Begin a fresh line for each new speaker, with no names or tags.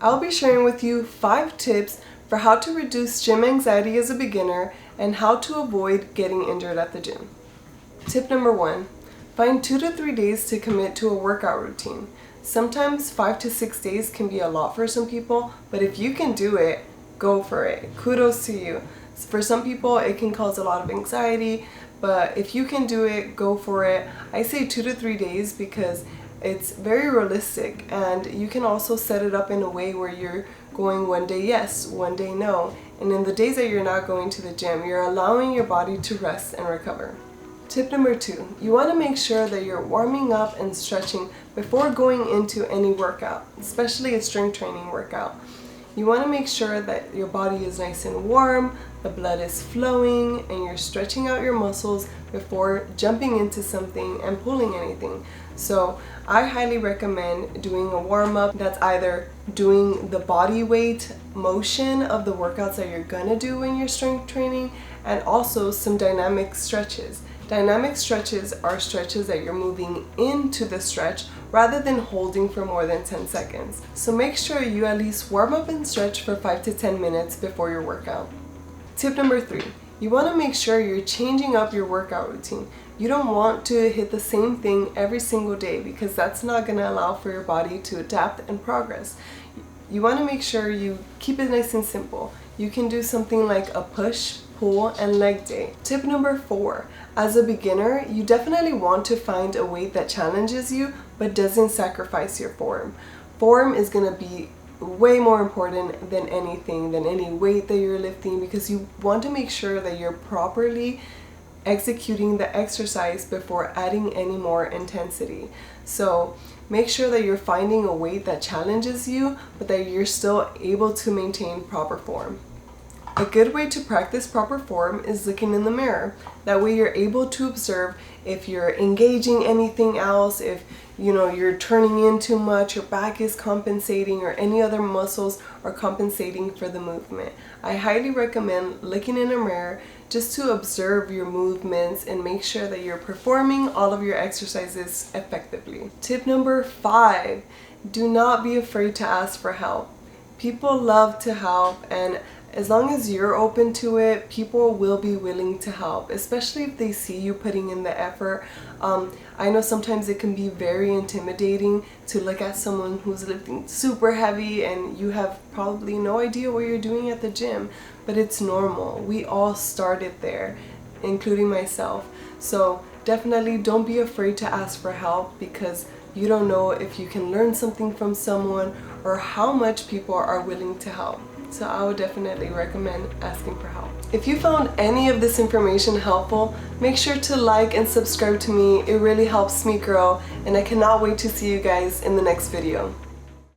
I'll be sharing with you 5 tips for how to reduce gym anxiety as a beginner and how to avoid getting injured at the gym. Tip number 1, find 2 to 3 days to commit to a workout routine. Sometimes 5 to 6 days can be a lot for some people, but if you can do it, go for it. Kudos to you. For some people, it can cause a lot of anxiety, but if you can do it, go for it. I say 2 to 3 days because it's very realistic, and you can also set it up in a way where you're going one day yes, one day no, and in the days that you're not going to the gym, you're allowing your body to rest and recover. Tip number 2, you want to make sure that you're warming up and stretching before going into any workout, especially a strength training workout. You want to make sure that your body is nice and warm, the blood is flowing, and you're stretching out your muscles before jumping into something and pulling anything. So I highly recommend doing a warm-up that's either doing the body weight motion of the workouts that you're gonna do when you're strength training, and also some dynamic stretches. Dynamic stretches are stretches that you're moving into the stretch rather than holding for more than 10 seconds. So make sure you at least warm up and stretch for 5 to 10 minutes before your workout. Tip number 3, you want to make sure you're changing up your workout routine. You don't want to hit the same thing every single day because that's not going to allow for your body to adapt and progress. You want to make sure you keep it nice and simple. You can do something like a push, pull, and leg day. Tip number 4, as a beginner, you definitely want to find a weight that challenges you but doesn't sacrifice your form. Form is going to be way more important than anything, than any weight that you're lifting, because you want to make sure that you're properly executing the exercise before adding any more intensity. So make sure that you're finding a weight that challenges you but that you're still able to maintain proper form. A good way to practice proper form is looking in the mirror. That way you're able to observe if you're engaging anything else, if you're turning in too much, your back is compensating, or any other muscles are compensating for the movement. I highly recommend looking in a mirror just to observe your movements and make sure that you're performing all of your exercises effectively. Tip number 5, do not be afraid to ask for help. People love to help, and as long as you're open to it, people will be willing to help, especially if they see you putting in the effort. I know sometimes it can be very intimidating to look at someone who's lifting super heavy and you have probably no idea what you're doing at the gym, but it's normal. We all started there, including myself. So definitely don't be afraid to ask for help, because you don't know if you can learn something from someone or how much people are willing to help. So I would definitely recommend asking for help. If you found any of this information helpful, make sure to like and subscribe to me. It really helps me grow, and I cannot wait to see you guys in the next video.